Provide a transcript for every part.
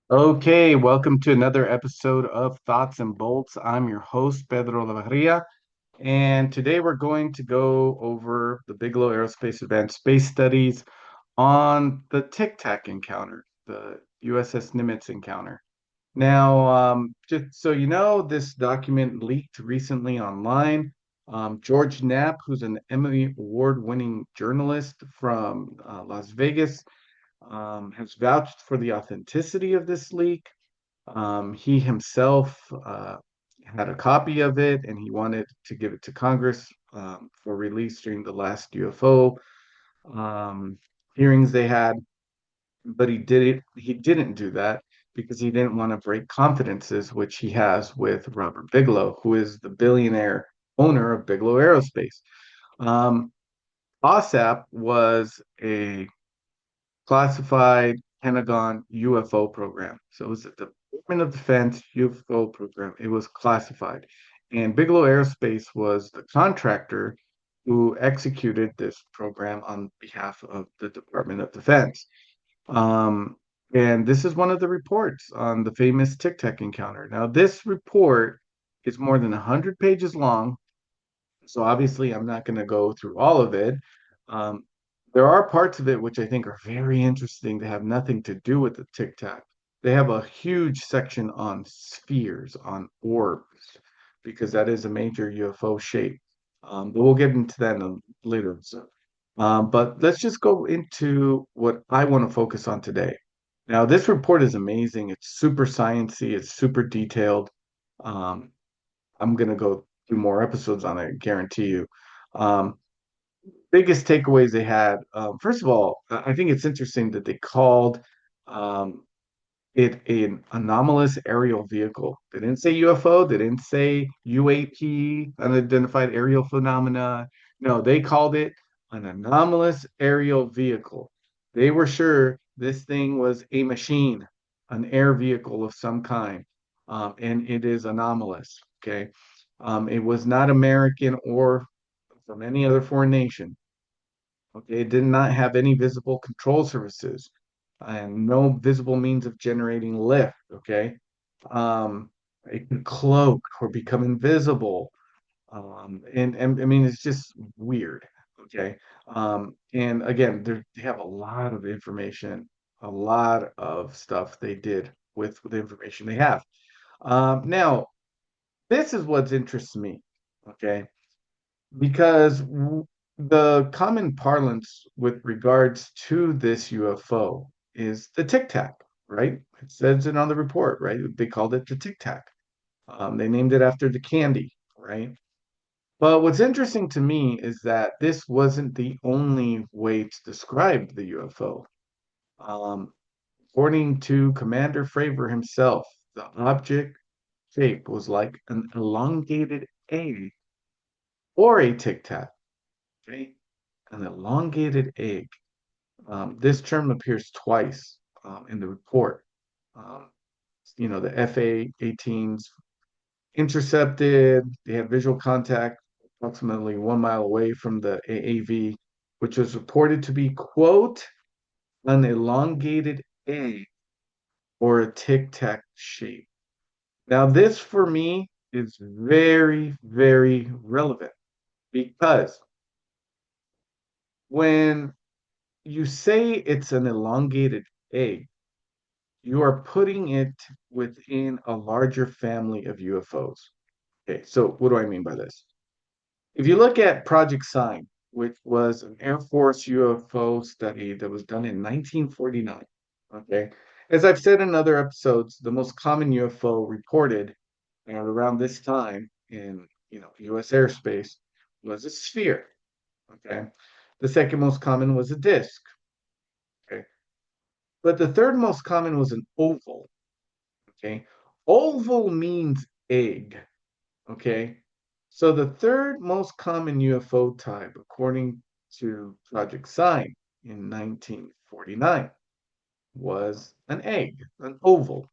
Okay, welcome to another episode of Thoughts and Bolts. I'm your host, Pedro Lavarria, and today we're going to go over the Bigelow Aerospace Advanced Space Studies on the tic-tac encounter, the USS Nimitz encounter. Now, just so you know, this document leaked recently online. George Knapp, who's an Emmy Award-winning journalist from Las Vegas, has vouched for the authenticity of this leak. He himself had a copy of it and he wanted to give it to Congress for release during the last UFO um, hearings they had, but he didn't do that because he didn't want to break confidences, which he has with Robert Bigelow, who is the billionaire owner of Bigelow Aerospace. Um, OSAP was a classified Pentagon UFO program. So it was the Department of Defense UFO program. It was classified. And Bigelow Aerospace was the contractor who executed this program on behalf of the Department of Defense. Um, and this is one of the reports on the famous Tic Tac encounter. Now, this report is more than 100 pages long, so obviously, I'm not going to go through all of it. Um, there are parts of it which I think are very interesting. They have nothing to do with the Tic Tac. They have a huge section on spheres, on orbs, because that is a major UFO shape. But we'll get into that in later. But let's just go into what I want to focus on today. Now, this report is amazing. It's super sciencey. It's super detailed. Um, I'm gonna go do more episodes on it, guarantee you. Um, Biggest takeaways they had. First of all, I think it's interesting that they called um, it an anomalous aerial vehicle. They didn't say UFO. They didn't say UAP, unidentified aerial phenomena. No, they called it an anomalous aerial vehicle. They were sure this thing was a machine, an air vehicle of some kind, and it is anomalous. Okay. It was not American or from any other foreign nation. Okay, it did not have any visible control surfaces and no visible means of generating lift. Okay, it can cloak or become invisible. And I mean, it's just weird. Okay, and again, they have a lot of information, a lot of stuff they did with the information they have. Now, this is what interests me. Okay, because the common parlance with regards to this UFO is the tic tac, right? It says it on the report, right? They called it the tic tac. They named it after the candy, right? But what's interesting to me is that this wasn't the only way to describe the UFO. Um, According to Commander Fravor himself, the object shape was like an elongated egg or a tic tac, okay? An elongated egg. This term appears twice in the report. Um, the FA-18s intercepted, they had visual contact approximately 1 mile away from the AAV, which was reported to be, quote, an elongated egg or a tic-tac shape. Now, this for me is very, very relevant because when you say it's an elongated egg, you are putting it within a larger family of UFOs. Okay, so what do I mean by this? If you look at Project Sign, which was an Air Force UFO study that was done in 1949, okay, as I've said in other episodes, the most common UFO reported around this time in U.S. airspace was a sphere. Okay, the second most common was a disc. Okay, but the third most common was an oval. Okay. Oval means egg. Okay. So the third most common UFO type, according to Project Sign in 1949, was an egg, an oval.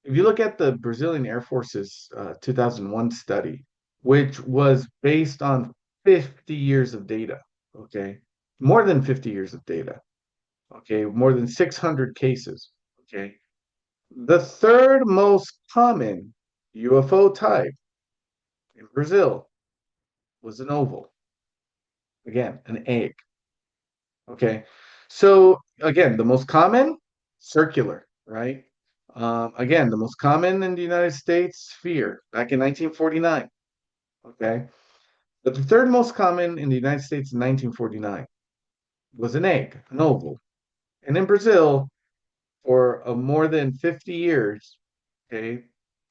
If you look at the Brazilian Air Force's 2001 study, which was based on 50 years of data, okay, more than 50 years of data, okay, more than 600 cases, okay. The third most common UFO type in Brazil was an oval. Again, an egg. Okay. So again, the most common, circular, right? Again, the most common in the United States, sphere, back in 1949. Okay. But the third most common in the United States in 1949 was an egg, an oval. And in Brazil, for more than 50 years, okay,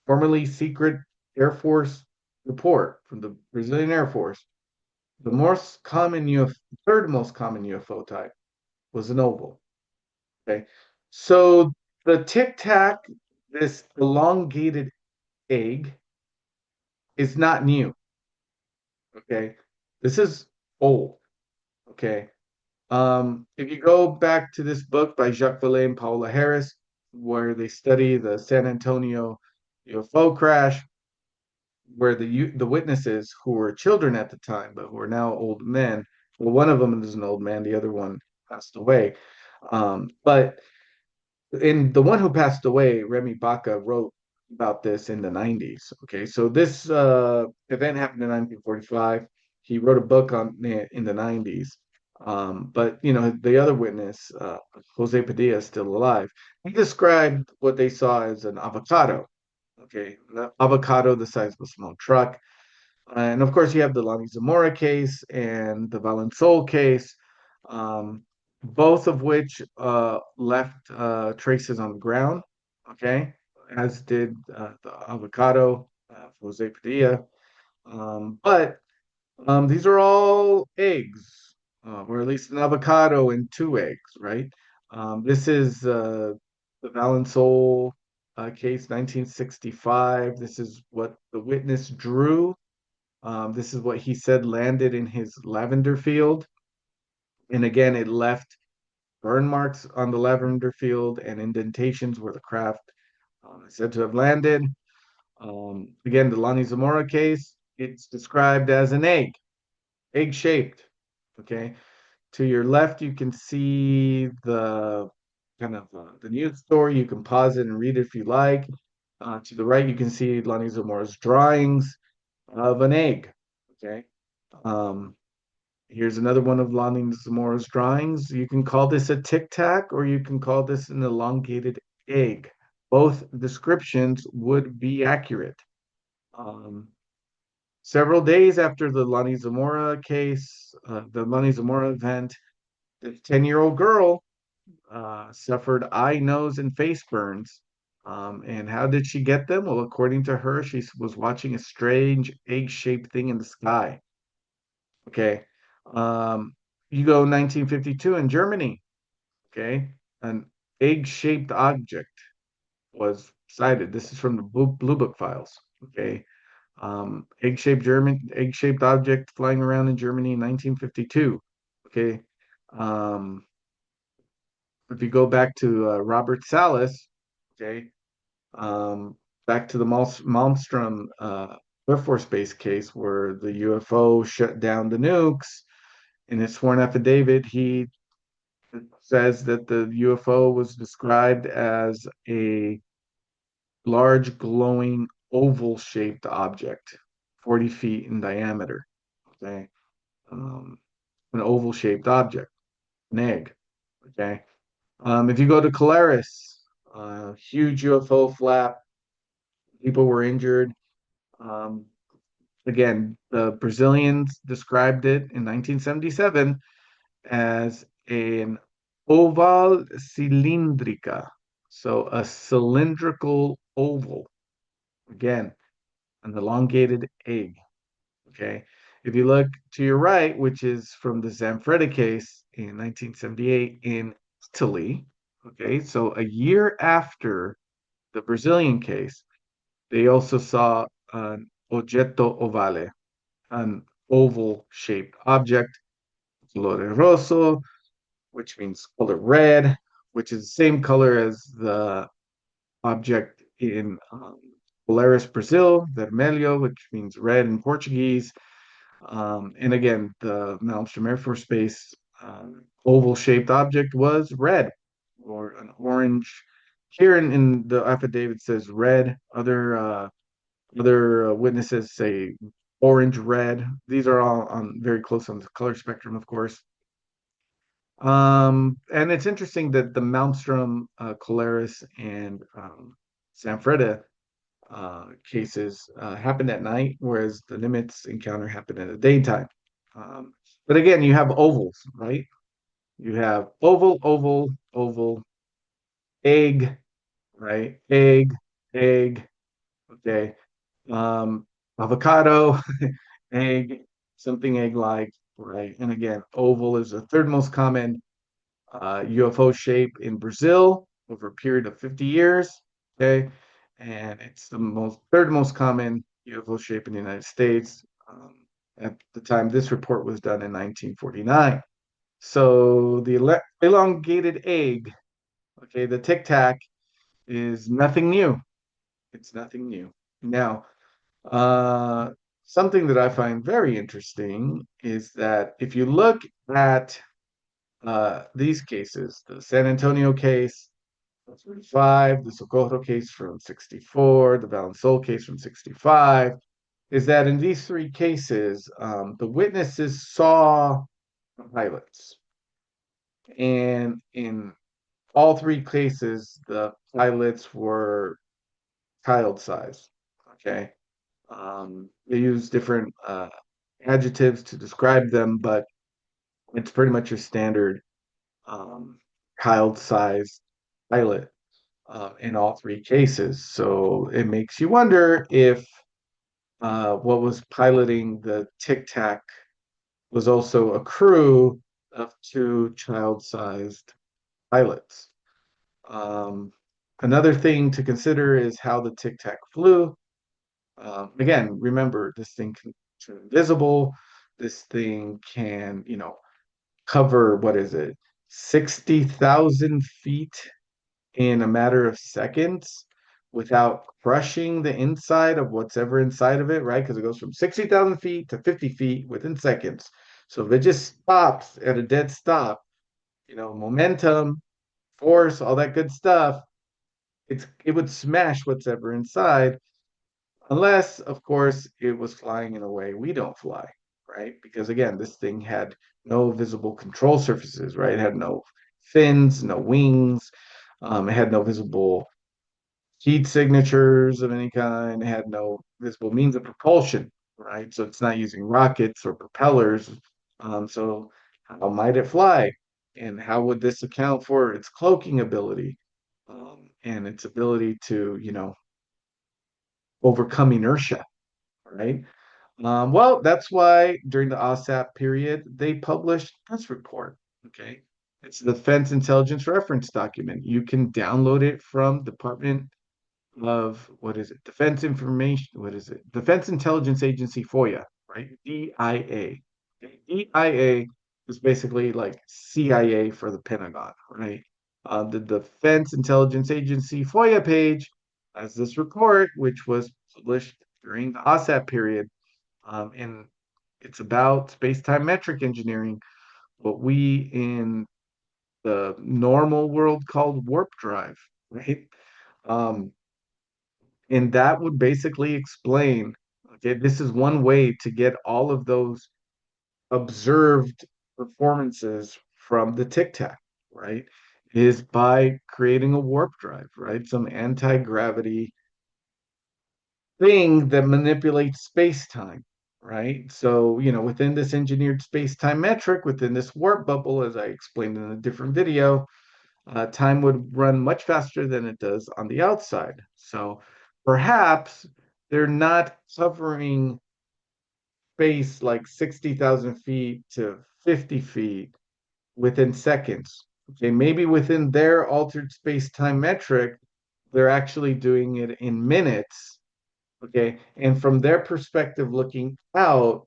formerly secret Air Force report from the Brazilian Air Force, the most common third most common UFO type was an oval. Okay. So the tic-tac, this elongated egg, is not new. Okay. This is old. Okay. If you go back to this book by Jacques Vallée and Paola Harris, where they study the San Antonio UFO crash, where the witnesses who were children at the time, but who are now old men, well, one of them is an old man, the other one passed away. But in the one who passed away, Remy Baca wrote about this in the 90s. Okay, so this event happened in 1945. He wrote a book on in the 90s. But you know, the other witness, Jose Padilla, is still alive. He described what they saw as an avocado. Okay, an avocado the size of a small truck. And of course, you have the Lonnie Zamora case and the Valenzuela case, both of which left traces on the ground, okay, as did the avocado, Jose Padilla. But these are all eggs, or at least an avocado and two eggs, right? This is the Valenzuela case, 1965. This is what the witness drew. This is what he said landed in his lavender field. And again, it left burn marks on the lavender field and indentations where the craft is said to have landed. Again, the Lonnie Zamora case, it's described as an egg shaped. Okay. To your left, you can see the kind of the news story. You can pause it and read it if you like. To the right, you can see Lonnie Zamora's drawings of an egg. Okay. Um, Here's another one of Lonnie Zamora's drawings. You can call this a tic-tac or you can call this an elongated egg. Both descriptions would be accurate. Um, Several days after the Lonnie Zamora case, the Lonnie Zamora event, the 10-year-old girl suffered eye, nose, and face burns. And how did she get them? Well, according to her, she was watching a strange egg-shaped thing in the sky. Okay. Um, you go 1952 in Germany. Okay. An egg-shaped object was sighted. This is from the Blue Book files. Okay. Egg-shaped object flying around in Germany in 1952. Okay. Um, if you go back to Robert Salas, okay, um, back to the Malmstrom Air Force Base case where the UFO shut down the nukes. In his sworn affidavit, he says that the UFO was described as a large glowing oval shaped object, 40 feet in diameter. Okay. Um, an oval shaped object, an egg. Okay. If you go to Colares, huge UFO flap, people were injured. Um, Again, the Brazilians described it in 1977 as an oval cylindrica. So a cylindrical oval. Again, an elongated egg. Okay. If you look to your right, which is from the Zanfretta case in 1978 in Italy, okay, so a year after the Brazilian case, they also saw an oggetto ovale, an oval shaped object, colore rosso, which means color red, which is the same color as the object in Polaris, Brazil, vermelho, which means red in Portuguese. And again, the Malmstrom Air Force Base oval shaped object was red or an orange here in the affidavit says red. Other witnesses say orange, red. These are all on very close on the color spectrum, of course. And it's interesting that the Malmstrom, Colaris, and Sanfreda cases happened at night, whereas the Nimitz encounter happened in the daytime. Um, but again, you have ovals, right? You have oval, oval, oval, egg, right? Egg, egg, okay. Um, Avocado, egg, something egg-like, right? And again, oval is the third most common UFO shape in Brazil over a period of 50 years. Okay. And it's the third most common UFO shape in the United States. At the time this report was done in 1949. So the elongated egg, okay, the tic-tac is nothing new. It's nothing new. Now, uh, something that I find very interesting is that if you look at these cases, the San Antonio case, 35, the Socorro case from 64, the Valenzuela case from 65, is that in these three cases, the witnesses saw the pilots. And in all three cases, the pilots were child size. Okay. They use different adjectives to describe them, but it's pretty much your standard um, child-sized pilot in all three cases. So it makes you wonder if what was piloting the Tic Tac was also a crew of two child-sized pilots. Um, Another thing to consider is how the Tic Tac flew. Again, remember this thing can turn invisible. This thing can, cover what is it, 60,000 feet in a matter of seconds without crushing the inside of what's ever inside of it, right? Because it goes from 60,000 feet to 50 feet within seconds. So if it just stops at a dead stop, momentum, force, all that good stuff, it would smash what's ever inside, unless, of course, it was flying in a way we don't fly, right? Because again, this thing had no visible control surfaces, right? It had no fins, no wings. It had no visible heat signatures of any kind, had no visible means of propulsion, right? So it's not using rockets or propellers. So how might it fly? And how would this account for its cloaking ability and its ability to, overcome inertia, right? Well, that's why during the OSAP period, they published this report. Okay. It's the Defense Intelligence Reference Document. You can download it from Department of what is it? Defense Information, what is it? Defense Intelligence Agency FOIA, right? DIA. Okay, DIA is basically like CIA for the Pentagon, right? The Defense Intelligence Agency FOIA page has this report, which was published during the OSAP period, and it's about space-time metric engineering, what we in the normal world called warp drive, right? Um, and that would basically explain, okay, this is one way to get all of those observed performances from the Tic Tac, right? Is by creating a warp drive, right? Some anti-gravity thing that manipulates space-time, right? So, within this engineered space-time metric, within this warp bubble, as I explained in a different video, time would run much faster than it does on the outside. So perhaps they're not covering space like 60,000 feet to 50 feet within seconds. Okay, maybe within their altered space-time metric, they're actually doing it in minutes. Okay, and from their perspective looking out,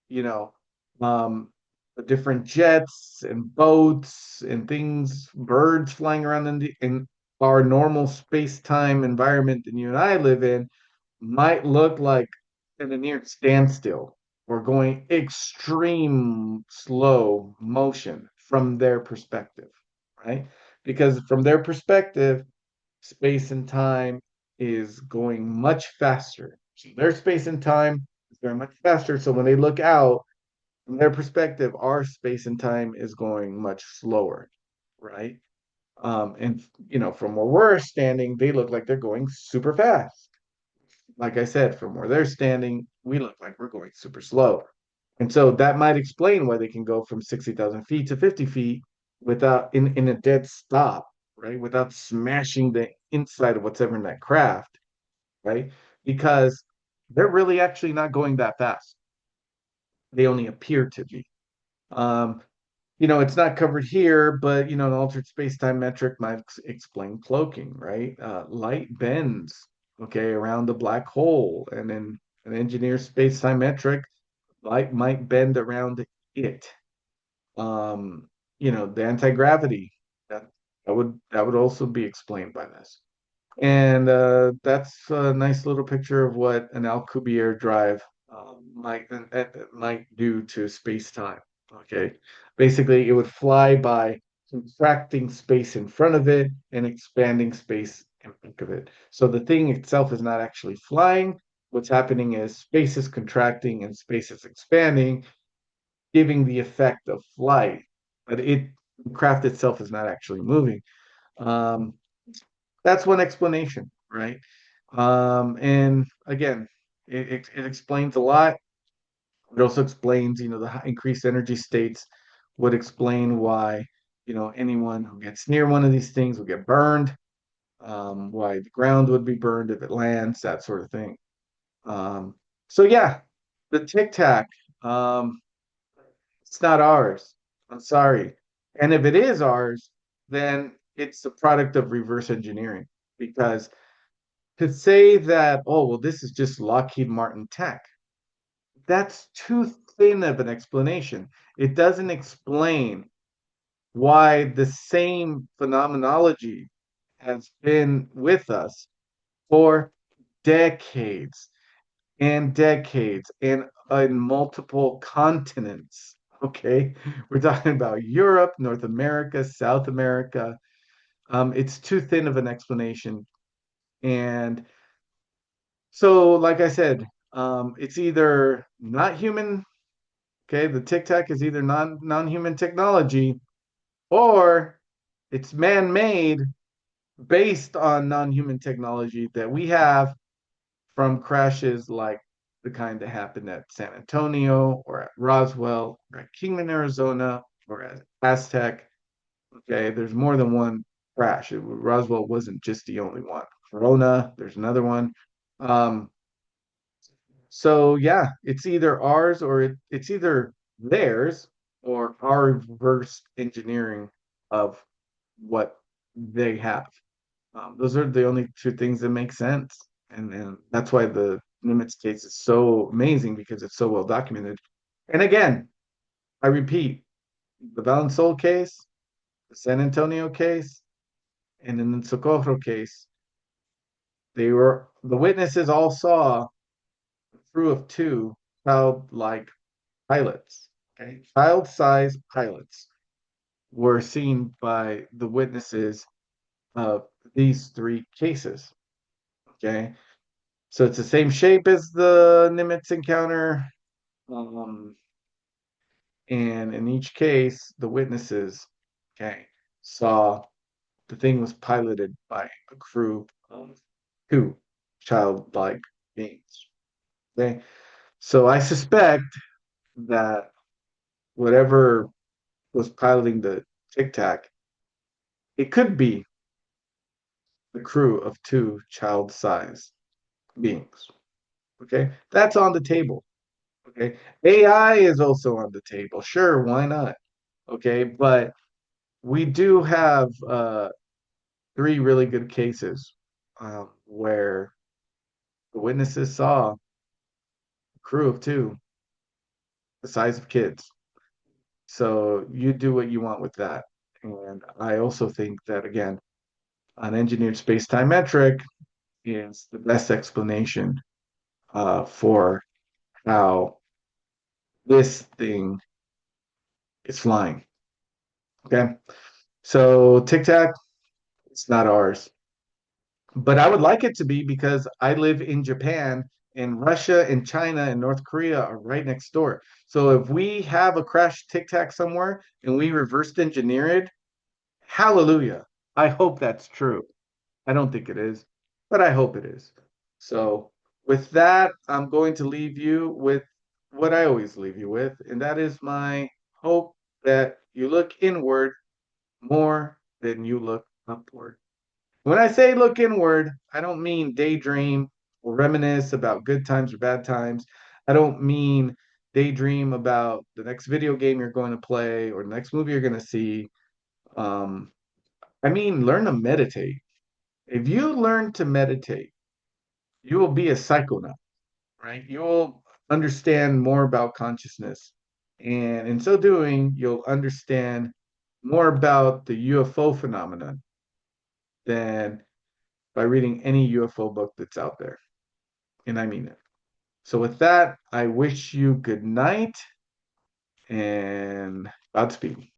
you know, um, the different jets and boats and things, birds flying around in our normal space-time environment that you and I live in might look like in a near standstill or going extreme slow motion from their perspective, right? Because from their perspective, space and time is going much faster. So their space and time is very much faster. So when they look out, from their perspective, our space and time is going much slower, right? And from where we're standing, they look like they're going super fast. Like I said, from where they're standing, we look like we're going super slow. And so that might explain why they can go from 60,000 feet to 50 feet without in a dead stop, right? Without smashing the inside of what's ever in that craft, right? Because they're really actually not going that fast. They only appear to be. Um, it's not covered here, but an altered space-time metric might explain cloaking, right? Light bends, okay, around the black hole, and in an engineer's space-time metric, light might bend around it. Um, the anti-gravity that that would also be explained by this. And that's a nice little picture of what an Alcubierre drive might do to space-time. Okay, basically, it would fly by contracting space in front of it and expanding space in back of it. So the thing itself is not actually flying. What's happening is space is contracting and space is expanding, giving the effect of flight, but the craft itself is not actually moving. Um, that's one explanation, right? And again, it explains a lot. It also explains, the increased energy states would explain why, anyone who gets near one of these things will get burned, why the ground would be burned if it lands, that sort of thing. Um, so yeah, the tic-tac, um, it's not ours. I'm sorry. And if it is ours, then it's the product of reverse engineering because to say that, oh, well, this is just Lockheed Martin tech, that's too thin of an explanation. It doesn't explain why the same phenomenology has been with us for decades and decades and in multiple continents. Okay, we're talking about Europe, North America, South America. It's too thin of an explanation. And so, like I said, it's either not human. Okay, the Tic Tac is either non-human technology, or it's man-made based on non-human technology that we have from crashes like the kind that happened at San Antonio or at Roswell or at Kingman, Arizona or at Aztec. Okay, there's more than one crash. Roswell wasn't just the only one. Corona, there's another one. Um, So yeah, it's either ours or it's either theirs or our reverse engineering of what they have. Those are the only two things that make sense, and that's why the Nimitz case is so amazing because it's so well documented. And again, I repeat, the Valenzuela case, the San Antonio case, and then the Socorro case, the witnesses all saw a crew of two childlike pilots, okay? Child-sized pilots were seen by the witnesses of these three cases, okay? So it's the same shape as the Nimitz encounter, um, and in each case, the witnesses, okay, saw the thing was piloted by a crew of two childlike beings, okay? So I suspect that whatever was piloting the Tic Tac, it could be the crew of two child-sized beings. Okay, that's on the table. Okay, AI is also on the table. Sure, why not? Okay, but we do have three really good cases where the witnesses saw a crew of two, the size of kids. So you do what you want with that. And I also think that, again, an engineered space-time metric is the best explanation for how this thing is flying. Okay. So Tic Tac, it's not ours. But I would like it to be because I live in Japan and Russia and China and North Korea are right next door. So if we have a crash tic-tac somewhere and we reversed engineer it, hallelujah. I hope that's true. I don't think it is, but I hope it is. So with that, I'm going to leave you with what I always leave you with, and that is my hope that you look inward more than you look upward. When I say look inward, I don't mean daydream or reminisce about good times or bad times. I don't mean daydream about the next video game you're going to play or the next movie you're going to see. Um, I mean, learn to meditate. If you learn to meditate, you will be a psychonaut, right? You will understand more about consciousness. And in so doing, you'll understand more about the UFO phenomenon than by reading any UFO book that's out there. And I mean it. So, with that, I wish you good night and Godspeed.